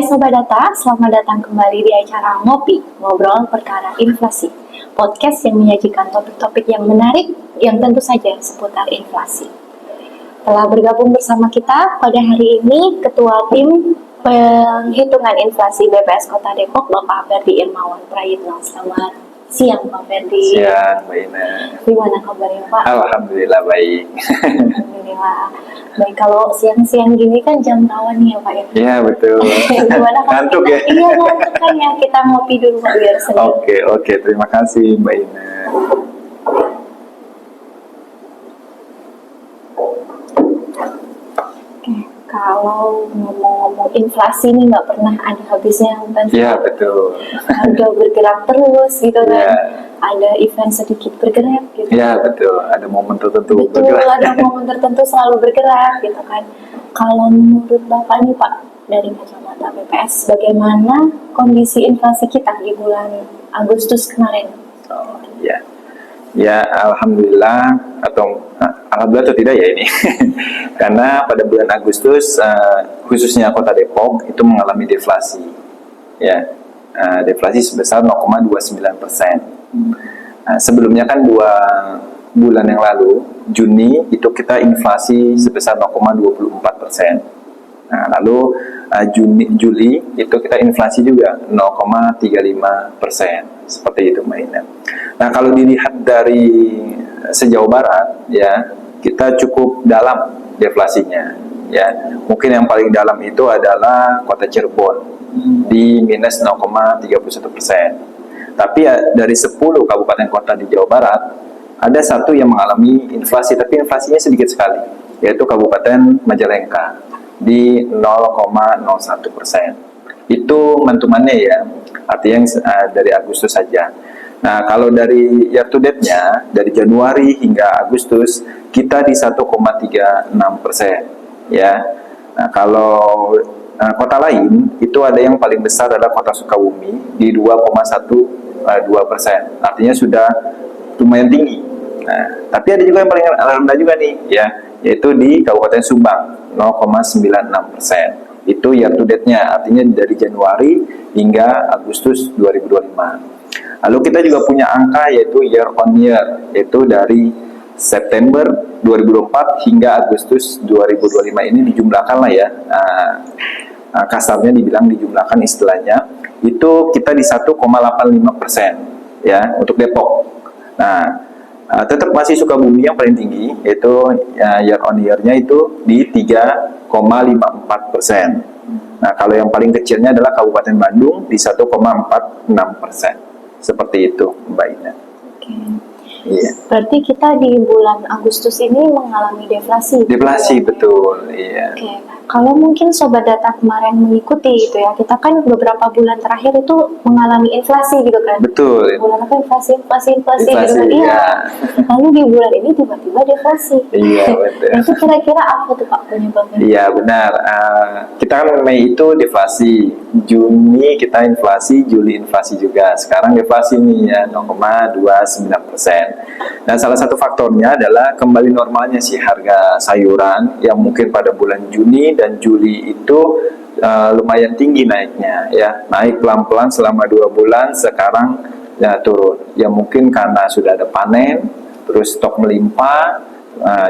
Sobat Data, selamat datang kembali di acara Ngopi, Ngobrol Perkara Inflasi. Podcast yang menyajikan topik-topik yang menarik yang tentu saja seputar inflasi. Telah bergabung bersama kita pada hari ini Ketua Tim Penghitungan Inflasi BPS Kota Depok, Bapak Ferdi Irmawan Prayitno. Selamat siang Pak Ferdi. Siang, Mbak Ina. Gimana kabarnya Pak? Alhamdulillah baik. Alhamdulillah. Baik, kalau siang-siang gini kan jam rawan nih ya Pak ya? Iya betul. Gimana kalau Ngantuk kita, ya? Iya ngantuk kan ya, kita ngopi dulu Pak biar senang. Oke, terima kasih Mbak Ina. Kalau ngomong-ngomong inflasi nih nggak pernah ada habisnya kan? Iya betul. Harga bergerak terus gitu kan? Iya. Ada event sedikit bergerak gitu. Iya betul. Ada momen tertentu Betul, bergerak. ada momen tertentu selalu bergerak gitu kan. Kalau menurut Bapak nih Pak, dari kacamata BPS, bagaimana kondisi inflasi kita di bulan Agustus kemarin? Oh iya. Ya alhamdulillah alhamdulillah atau tidak ya ini. Karena pada bulan Agustus khususnya Kota Depok itu mengalami deflasi. Ya. Deflasi sebesar 0,29%. Sebelumnya kan 2 bulan yang lalu, Juni itu kita inflasi sebesar 0,24%. Lalu Juli itu kita inflasi juga 0,35%. Seperti itu Mbak Ina. Nah kalau dilihat dari sejauh barat ya, kita cukup dalam deflasinya ya. Mungkin yang paling dalam itu adalah Kota Cirebon di minus 0,31%. Tapi ya, dari 10 kabupaten kota di Jawa Barat ada satu yang mengalami inflasi, tapi inflasinya sedikit sekali, yaitu Kabupaten Majalengka di 0,01%. Itu mantumannya ya, artinya dari Agustus saja. Nah, kalau dari year to date-nya, dari Januari hingga Agustus, kita di 1,36%. Ya. Nah, kalau kota lain, itu ada yang paling besar adalah Kota Sukabumi di 2,12%. Artinya sudah lumayan tinggi. Nah, tapi ada juga yang paling rendah juga nih, ya, yaitu di Kabupaten Subang, 0,96%. Itu year to date-nya, artinya dari Januari hingga Agustus 2025. Lalu kita juga punya angka yaitu year on year, yaitu dari September 2024 hingga Agustus 2025 ini dijumlahkan lah ya, kasarnya dibilang dijumlahkan istilahnya, itu kita di 1,85% ya untuk Depok. Nah, tetap masih Sukabumi yang paling tinggi, yaitu year on year-nya itu di 3,54%. Nah, kalau yang paling kecilnya adalah Kabupaten Bandung di 1,46%. Seperti itu, Mbak Ina. Oke. Iya. Berarti kita di bulan Agustus ini mengalami deflasi. Deflasi, gitu ya? Betul, iya. Oke. Kalau mungkin Sobat Data kemarin mengikuti gitu ya, kita kan beberapa bulan terakhir itu mengalami inflasi gitu kan. Betul. Bulan apa inflasi gitu kan. Inflasi, Iya. ya. Lalu di bulan ini tiba-tiba deflasi. Iya, betul. Itu kira-kira apa tuh Pak penyebabnya? Iya, benar. Kita kan Mei itu deflasi, Juni kita inflasi, Juli inflasi juga. Sekarang deflasi nih ya, 0,29%. Nah, salah satu faktornya adalah kembali normalnya sih harga sayuran yang mungkin pada bulan Juni dan Juli itu lumayan tinggi naiknya ya, naik pelan-pelan selama 2 bulan, sekarang ya turun. Ya mungkin karena sudah ada panen, terus stok melimpah,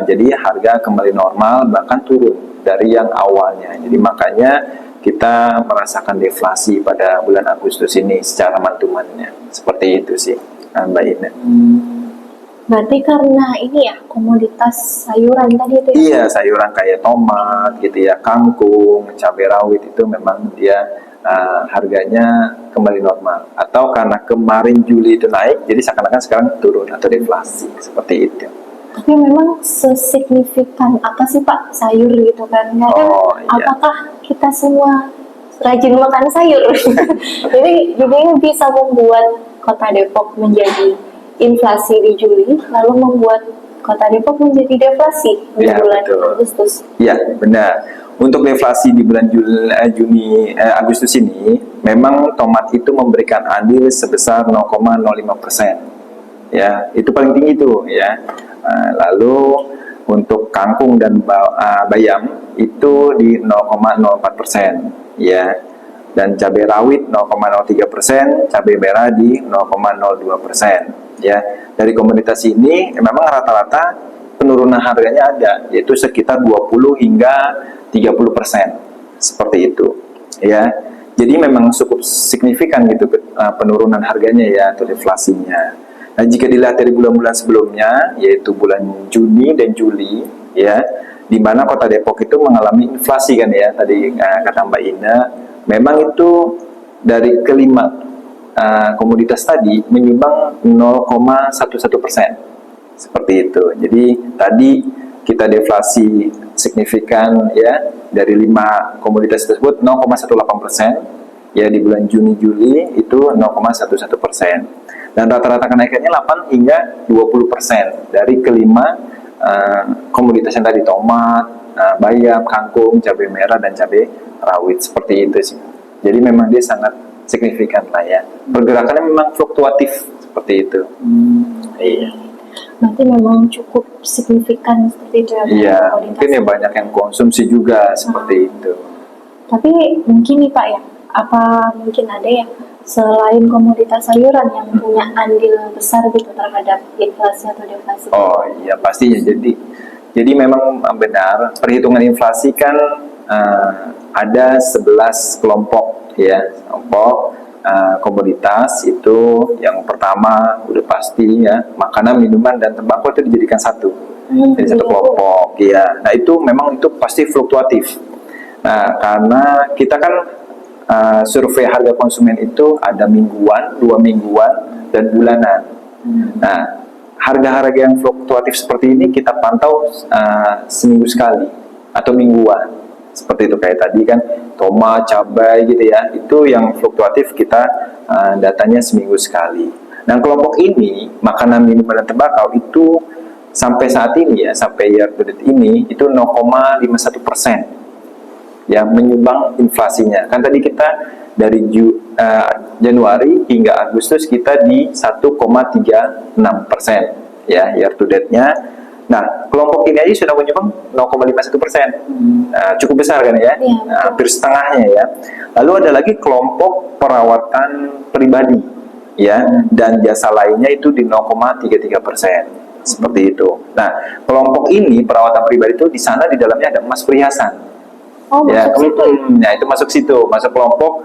jadi harga kembali normal bahkan turun dari yang awalnya. Jadi makanya kita merasakan deflasi pada bulan Agustus ini secara mantumannya. Seperti itu sih, Mbak Ina. Berarti karena ini ya komoditas sayuran tadi itu ya? Iya, sayuran kayak tomat gitu ya, kangkung, cabai rawit itu memang dia harganya kembali normal. Atau karena kemarin Juli itu naik, jadi seakan-akan sekarang turun atau deflasi, seperti itu. Tapi memang sesignifikan apa sih Pak sayur gitu kan? Kadang iya. apakah kita semua rajin makan sayur? Jadi bisa membuat Kota Depok menjadi inflasi di Juli, lalu membuat Kota Depok menjadi deflasi di bulan Agustus. Iya, benar. Untuk deflasi di bulan Agustus ini, memang tomat itu memberikan andil sebesar 0,05%. Ya, itu paling tinggi tuh ya. Lalu untuk kangkung dan bayam itu di 0,04%. Ya. dan cabai rawit 0,03%, cabai merah di 0,02%. Ya, dari komoditas ini memang rata-rata penurunan harganya ada, yaitu sekitar 20 hingga 30%, seperti itu. Ya, jadi memang cukup signifikan gitu penurunan harganya ya, atau deflasinya. Nah, jika dilihat dari bulan-bulan sebelumnya, yaitu bulan Juni dan Juli, ya, di mana Kota Depok itu mengalami inflasi kan ya, tadi kata Mbak Ina, memang itu dari kelima komoditas tadi menyumbang 0,11%, seperti itu. Jadi tadi kita deflasi signifikan ya, dari 5 komoditas tersebut 0,18%, ya di bulan Juni Juli itu 0,11%, dan rata-rata kenaikannya 8 hingga 20% dari kelima komoditas yang tadi, tomat, bayam, kangkung, cabai merah dan cabai rawit, seperti itu sih. Jadi memang dia sangat signifikan lah ya, pergerakannya memang fluktuatif seperti itu. Iya. Berarti memang cukup signifikan seperti itu ya. Iya, mungkin ya banyak yang konsumsi juga seperti itu. Tapi mungkin nih Pak ya, apa mungkin ada ya selain komoditas sayuran yang punya andil besar gitu terhadap inflasi atau deflasi? Oh iya, pastinya. Jadi memang benar, perhitungan inflasi kan ada 11 kelompok ya, kelompok komoditas. Itu yang pertama udah pasti ya, makanan, minuman, dan tembakau itu dijadikan satu, jadi satu kelompok ya. Nah itu memang itu pasti fluktuatif. Nah karena kita kan survei harga konsumen itu ada mingguan, 2 mingguan, dan bulanan. Nah harga-harga yang fluktuatif seperti ini kita pantau seminggu sekali atau mingguan. Seperti itu, kayak tadi kan tomat, cabai gitu ya, itu yang fluktuatif kita datanya seminggu sekali. Nah kelompok ini, makanan, minuman, dan tembakau itu sampai saat ini ya, sampai year to date ini itu 0,51% yang menyumbang inflasinya. Kan tadi kita dari Januari hingga Agustus kita di 1,36% ya year to date-nya. Nah, kelompok ini aja sudah menyumbang 0,51%. Cukup besar kan ya? Hampir setengahnya ya. Lalu ada lagi kelompok perawatan pribadi ya, dan jasa lainnya itu di 0,33%. Seperti itu. Nah, kelompok ini perawatan pribadi itu di sana di dalamnya ada emas perhiasan. Oh, ya, masuk situ. Nah, itu masuk situ, masuk kelompok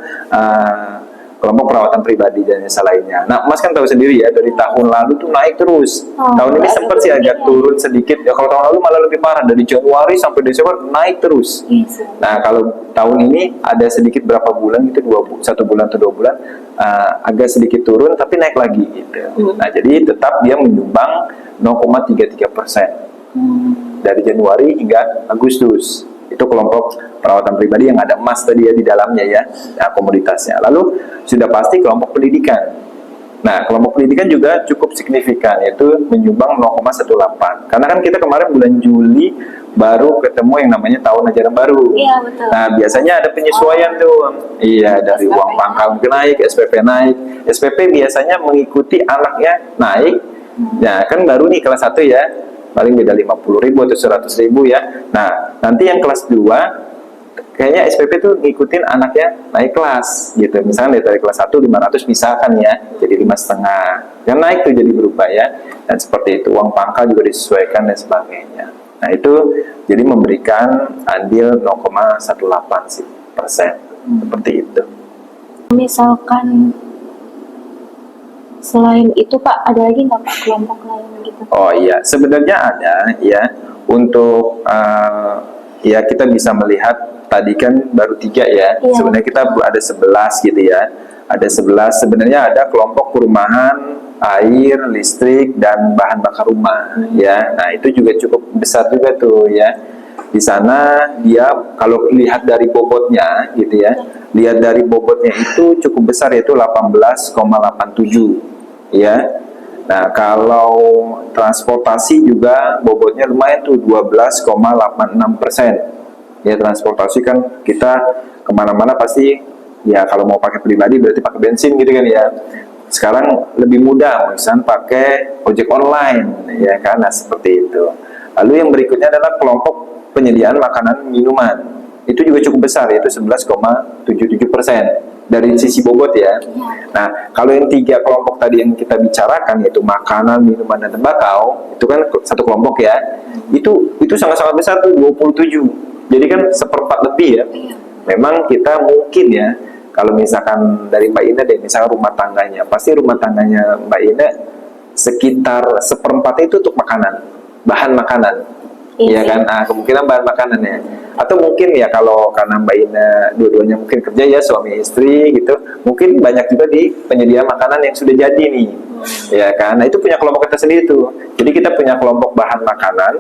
perawatan pribadi dan jasa lainnya. Nah, Mas kan tahu sendiri ya, dari tahun lalu tuh naik terus. Tahun ini sempat sih agak turun sedikit. Ya kalau tahun lalu malah lebih parah, dari Januari sampai Desember naik terus. Nah, kalau tahun ini ada sedikit berapa bulan itu, 1 bulan atau 2 bulan agak sedikit turun tapi naik lagi gitu. Nah, jadi tetap dia menyumbang 0,33% dari Januari hingga Agustus. Itu kelompok perawatan pribadi yang ada emas tadi ya di dalamnya ya, komoditasnya. Lalu sudah pasti kelompok pendidikan. Nah, kelompok pendidikan juga cukup signifikan, yaitu menyumbang 0,18. Karena kan kita kemarin bulan Juli baru ketemu yang namanya tahun ajaran baru. Iya, betul. Nah, biasanya ada penyesuaian tuh. Iya, dari uang pangkal mungkin naik, SPP naik. SPP biasanya mengikuti anaknya naik. Nah, kan baru nih kelas 1 ya, paling beda 50.000 atau 100.000 ya. Nah, nanti yang kelas 2 kayaknya SPP tuh ngikutin anaknya naik kelas gitu. Misalnya dari kelas 1 500 misalkan ya, jadi 5,5. Yang naik tuh jadi berubah ya. Dan seperti itu, uang pangkal juga disesuaikan dan sebagainya. Nah, itu jadi memberikan andil 0,18%. Seperti itu. Misalkan selain itu Pak, ada lagi nggak Pak kelompok lain gitu? Oh iya, sebenarnya ada ya. Untuk ya kita bisa melihat tadi kan baru 3 ya. Sebenarnya kita ada 11 gitu ya. Ada 11, sebenarnya ada kelompok perumahan, air, listrik, dan bahan bakar rumah ya. Nah, itu juga cukup besar juga tuh ya. Di sana dia kalau lihat dari bobotnya gitu ya. Lihat dari bobotnya itu cukup besar, yaitu 18,87 ya. Nah, kalau transportasi juga bobotnya lumayan tuh, 12,86%. Ya, transportasi kan kita kemana-mana pasti ya, kalau mau pakai pribadi berarti pakai bensin gitu kan ya. Sekarang lebih mudah, misalnya pakai ojek online ya kan. Nah, seperti itu. Lalu yang berikutnya adalah kelompok penyediaan makanan minuman itu juga cukup besar, yaitu 11,77% dari sisi bobot ya. Nah, kalau yang 3 kelompok tadi yang kita bicarakan, yaitu makanan, minuman, dan tembakau, itu kan satu kelompok ya. Itu sangat-sangat besar tuh, 27. Jadi kan seperempat lebih ya. Memang kita mungkin ya, kalau misalkan dari Mbak Ina deh, misalkan rumah tangganya, pasti rumah tangganya Mbak Ina sekitar seperempatnya itu untuk makanan, bahan makanan. Iya kan, kemungkinan bahan makanan ya. Atau mungkin ya kalau karena Mbak Ina dua-duanya mungkin kerja ya, suami istri gitu, mungkin banyak juga di penyedia makanan yang sudah jadi nih, ya kan. Nah itu punya kelompok kita sendiri tuh. Jadi kita punya kelompok bahan makanan,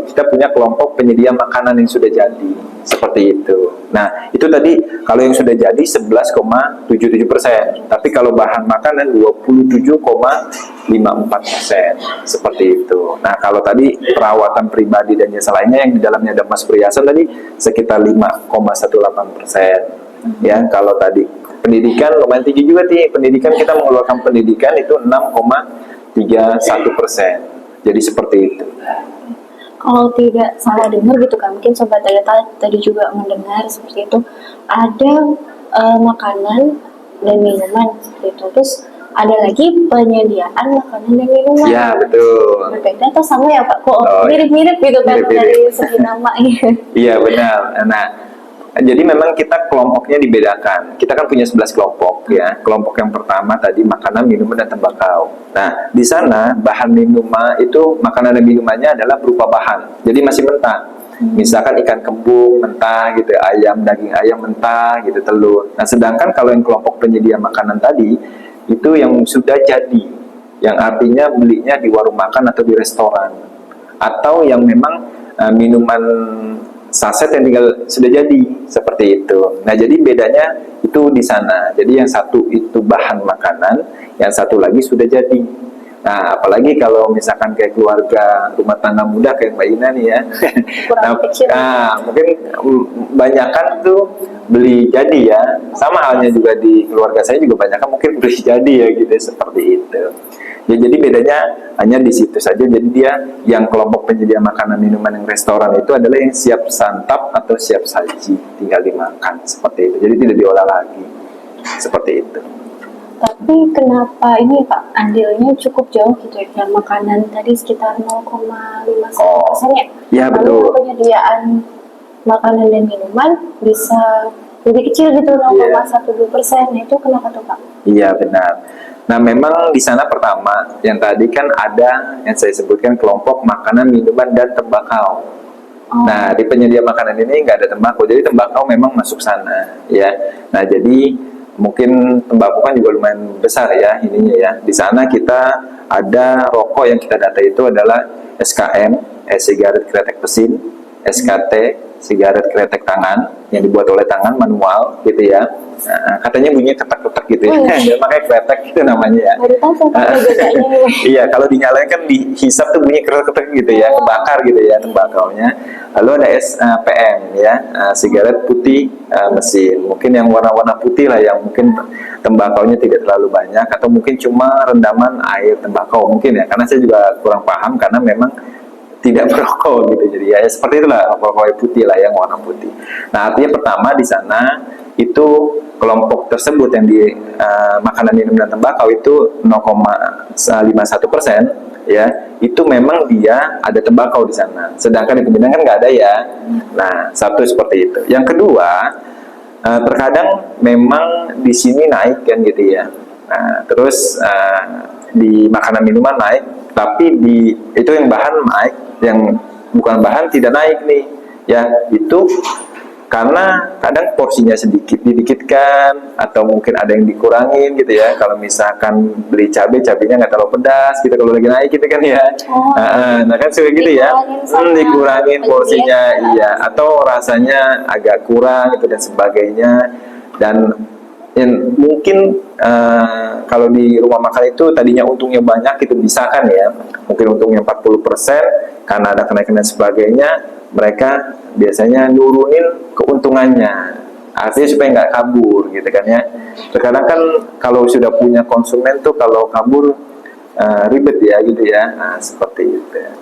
kita punya kelompok penyedia makanan yang sudah jadi, seperti itu. Nah itu tadi kalau yang sudah jadi 11,77%, tapi kalau bahan makanan 27,54%, seperti itu. Nah kalau tadi perawatan pribadi dan jasa lainnya yang di dalamnya ada emas perhiasan tadi sekitar 5,18%. Ya, kalau tadi pendidikan lumayan tinggi juga nih. Pendidikan kita mengeluarkan pendidikan itu 6,31%. Jadi seperti itu. Kalau tidak salah dengar gitu kan, mungkin Sobat Data tadi juga mendengar seperti itu, ada makanan dan minuman seperti itu. Terus ada lagi penyediaan makanan dan minuman. Ya, betul. Berbeda atau sama ya Pak? Kok mirip-mirip gitu kan dari segi namanya. Iya, benar. Nah, jadi memang kita kelompoknya dibedakan. Kita kan punya 11 kelompok ya. Kelompok yang pertama tadi makanan, minuman, dan tembakau. Nah, di sana bahan minuman itu, makanan dan minumannya adalah berupa bahan. Jadi masih mentah. Misalkan ikan kembung mentah gitu, daging ayam mentah gitu, telur. Nah, sedangkan kalau yang kelompok penyedia makanan tadi itu yang sudah jadi, yang artinya belinya di warung makan atau di restoran, atau yang memang minuman saset yang tinggal sudah jadi, seperti itu. Nah, jadi bedanya itu di sana. Jadi yang satu itu bahan makanan, yang satu lagi sudah jadi. Nah, apalagi kalau misalkan kayak keluarga rumah tangga muda kayak Mbak Ina nih ya. Mungkin banyakan tuh beli jadi ya. Sama halnya juga di keluarga saya juga banyakan mungkin beli jadi ya gitu, seperti itu. Ya, jadi bedanya hanya di situ saja. Jadi dia yang kelompok penyedia makanan minuman yang restoran itu adalah yang siap santap atau siap saji, tinggal dimakan, seperti itu. Jadi tidak diolah lagi, seperti itu. Tapi kenapa ini Pak andilnya cukup jauh gitu ya? Yang makanan tadi sekitar 0,51% ya? Ya, betul. Lalu penyediaan makanan dan minuman bisa lebih kecil gitu, 0,12%. Itu kenapa tuh Pak? Iya, benar. Nah, memang di sana pertama, yang tadi kan ada yang saya sebutkan kelompok makanan, minuman, dan tembakau. Nah, di penyedia makanan ini nggak ada tembakau, jadi tembakau memang masuk sana, ya. Nah, jadi mungkin tembakau kan juga lumayan besar ya ininya ya. Di sana kita ada rokok yang kita data itu adalah SKM, sigaret kretek mesin, SKT, sigaret kretek tangan yang dibuat oleh tangan manual gitu ya. Nah, katanya bunyinya ketek-ketek gitu ya. Makanya kretek itu namanya ya. Iya, kalau dinyalain kan dihisap tuh bunyi ketek-ketek gitu ya, kebakar gitu ya tembakaunya. Lalu ada SPM ya, sigaret putih mesin. Mungkin yang warna-warna putih lah, yang mungkin tembakaunya tidak terlalu banyak, atau mungkin cuma rendaman air tembakau mungkin ya. Karena saya juga kurang paham karena memang tidak merokok gitu, jadi ya seperti itulah, rokok putih lah yang warna putih. Nah, artinya pertama di sana itu kelompok tersebut yang di makanan, minum, dan tembakau itu 0,51% ya, itu memang dia ada tembakau di sana. Sedangkan di penjenengan kan nggak ada ya. Nah, satu seperti itu. Yang kedua, terkadang memang di sini naik kan gitu ya. Nah, terus di makanan minuman naik, tapi itu yang bahan naik, yang bukan bahan tidak naik nih ya. Itu karena kadang porsinya sedikit didikitkan, atau mungkin ada yang dikurangin gitu ya. Kalau misalkan beli cabenya nggak terlalu pedas gitu kalau lagi naik gitu kan ya. Nah kan suka gitu ya, dikurangin porsinya, iya, atau rasanya agak kurang gitu dan sebagainya. Dan mungkin kalau di rumah makan itu tadinya untungnya banyak gitu, misalkan ya, mungkin untungnya 40%, karena ada kenaikan dan sebagainya, mereka biasanya nurunin keuntungannya, artinya supaya nggak kabur gitu kan ya. Terkadang kan kalau sudah punya konsumen tuh kalau kabur ribet ya gitu ya. Nah, seperti itu ya.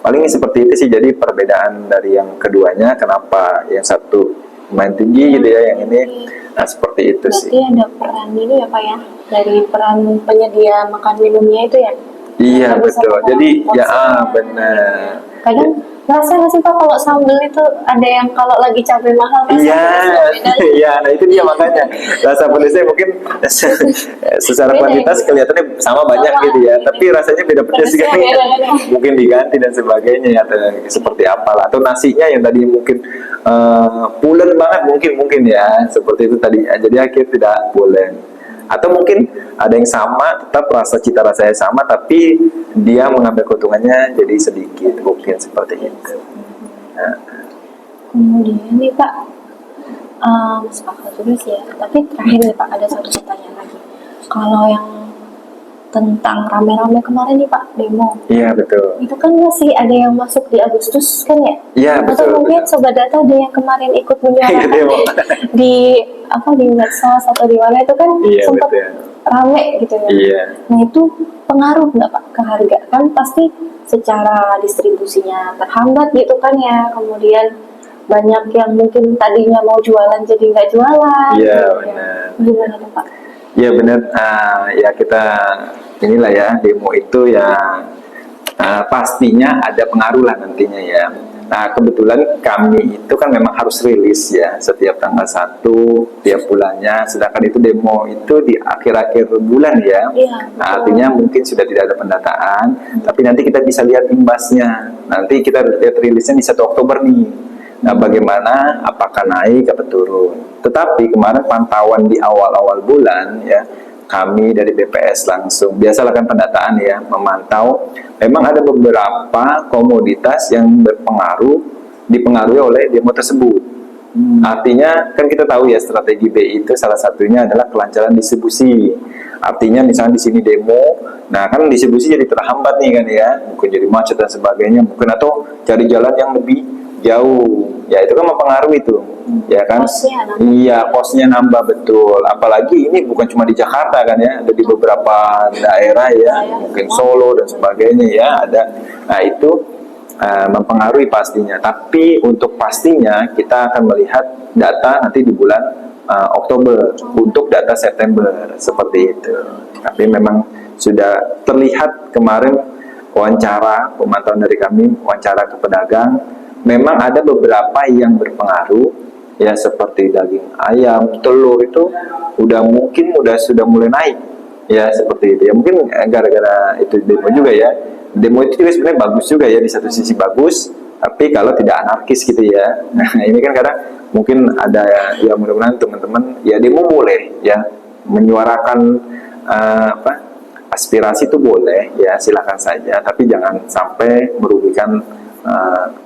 Paling seperti itu sih, jadi perbedaan dari yang keduanya, kenapa yang satu main tinggi gitu ya, yang ini, nah seperti itu sih. Berarti ada peran ini ya Pak ya, dari peran penyedia makan minumnya itu ya. Iya Kita bisa betul, mengatur jadi ya porsinya. benar. Kadang ngerasa nggak sih Pak kalau sambal itu ada yang kalau lagi cabai mahal rasa Iya, pedasnya beda. iya, nah itu dia makanya rasa pedasnya mungkin secara Beda kuantitas gitu. kelihatannya sama banyak Sama, gitu ya, gitu. tapi rasanya beda pedas Pedasnya kan, beda-beda. mungkin diganti dan sebagainya ya, atau seperti apalah, atau nasinya yang tadi mungkin pulen banget mungkin ya, seperti itu tadi, jadi akhirnya tidak pulen. Atau mungkin ada yang sama, tetap cita rasanya sama, tapi dia mengambil keuntungannya jadi sedikit, mungkin seperti itu. Nah, Kemudian nih Pak, sepakat juga sih ya. Tapi terakhir nih Pak, ada satu pertanyaan lagi. Kalau yang tentang rame-rame kemarin nih Pak, demo, iya betul. itu kan masih ada yang masuk di Agustus kan ya? Iya Atau betul. mungkin Sobat Data ada yang kemarin ikut menyuarakan Demo. di di medsos atau di mana itu kan Iya, sempat betul. rame gitu ya. Iya. Nah itu pengaruh nggak Pak ke harga? Kan pasti secara distribusinya terhambat gitu kan ya. Kemudian banyak yang mungkin tadinya mau jualan jadi nggak jualan. Iya, gitu ya. benar. Gimana tuh Pak? Ya benar, ya kita inilah ya, demo itu ya pastinya ada pengaruh lah nantinya ya. Nah kebetulan kami itu kan memang harus rilis ya setiap tanggal 1 tiap bulannya, sedangkan itu demo itu di akhir-akhir bulan ya. Iya, Nah, betul. artinya mungkin sudah tidak ada pendataan, tapi nanti kita bisa lihat imbasnya. Nanti kita lihat rilisnya di 1 Oktober nih. Nah, bagaimana, apakah naik atau turun. Tetapi kemarin pantauan di awal-awal bulan ya, kami dari BPS langsung, biasalah kan pendataan ya, memantau, memang ada beberapa komoditas yang dipengaruhi oleh demo tersebut. Artinya, kan kita tahu ya, strategi BI itu salah satunya adalah kelancaran distribusi. Artinya misalnya di sini demo, nah kan distribusi jadi terhambat nih kan ya, mungkin jadi macet dan sebagainya, mungkin atau cari jalan yang lebih jauh, ya itu kan mempengaruhi itu, ya kan? Kosnya nambah. Iya, kosnya nambah betul. Apalagi ini bukan cuma di Jakarta kan ya, ada di beberapa daerah ya, mungkin Solo dan sebagainya ya ada. Nah itu mempengaruhi pastinya. Tapi untuk pastinya kita akan melihat data nanti di bulan Oktober untuk data September seperti itu. Tapi memang sudah terlihat kemarin wawancara pemantauan dari kami, wawancara ke pedagang, memang ada beberapa yang berpengaruh ya, seperti daging ayam, telur itu sudah mulai naik ya, seperti itu ya, mungkin gara-gara itu demo juga ya. Demo itu juga sebenarnya bagus juga ya, di satu sisi bagus, tapi kalau tidak anarkis gitu ya. Nah ini kan kadang mungkin ada ya, mudah-mudahan teman-teman ya demo boleh ya, menyuarakan aspirasi itu boleh ya, silakan saja, tapi jangan sampai merugikan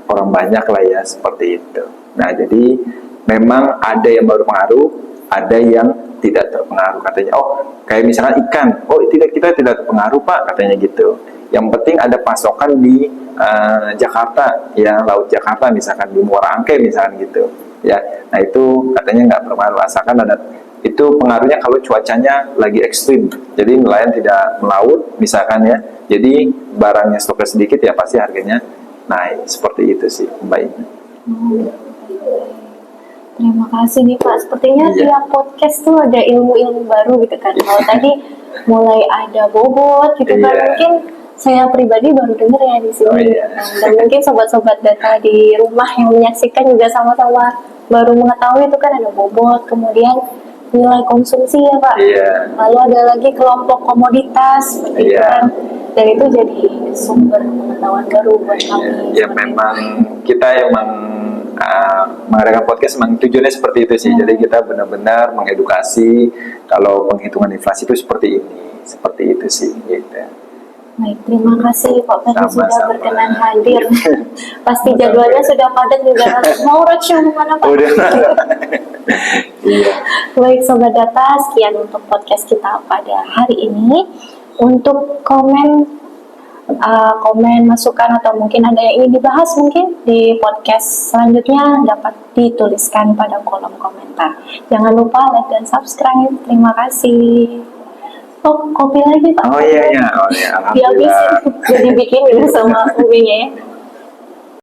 orang banyak lah ya, seperti itu. Nah jadi memang ada yang berpengaruh, ada yang tidak terpengaruh katanya. Oh kayak misalnya ikan, oh kita tidak terpengaruh Pak katanya gitu. Yang penting ada pasokan di Jakarta ya, Laut Jakarta misalkan, di Muara Angke misalkan gitu ya. Nah itu katanya nggak berpengaruh, asalkan ada. Itu pengaruhnya kalau cuacanya lagi ekstrim, jadi nelayan tidak melaut misalkan ya, jadi barangnya stoknya sedikit ya pasti harganya naik, seperti itu sih baiknya. Terima kasih nih Pak. Sepertinya Iya. tiap podcast tuh ada ilmu-ilmu baru gitu kan. Kalau tadi mulai ada bobot gitu kan, Iya. mungkin saya pribadi baru dengar ya di sini. Oh, iya. Dan mungkin sobat-sobat data di rumah yang menyaksikan juga sama-sama baru mengetahui itu kan ada bobot, kemudian nilai konsumsi ya Pak. Iya. Lalu ada lagi kelompok komoditas seperti itu Iya. kan. Dan itu jadi sumber pengetahuan baru buat kami. Ya memang kita emang mengadakan podcast memang tujuannya seperti itu sih. Jadi kita benar-benar mengedukasi kalau penghitungan inflasi itu seperti ini, seperti itu sih gitu. Baik, terima kasih Pak Ferry sudah Sama-sama. berkenan hadir. Pasti jadwalnya sudah padat juga. Mau roadshow kemana Pak? Udah. Iya. Baik Sobat Data, sekian untuk podcast kita pada hari ini. Untuk komen, masukan atau mungkin ada yang ingin dibahas mungkin di podcast selanjutnya dapat dituliskan pada kolom komentar. Jangan lupa like dan subscribe. Terima kasih. Oh, kopi lagi Pak. Oh iya, alhamdulillah. Dihabisin. Jadi bikin sama kopinya ya.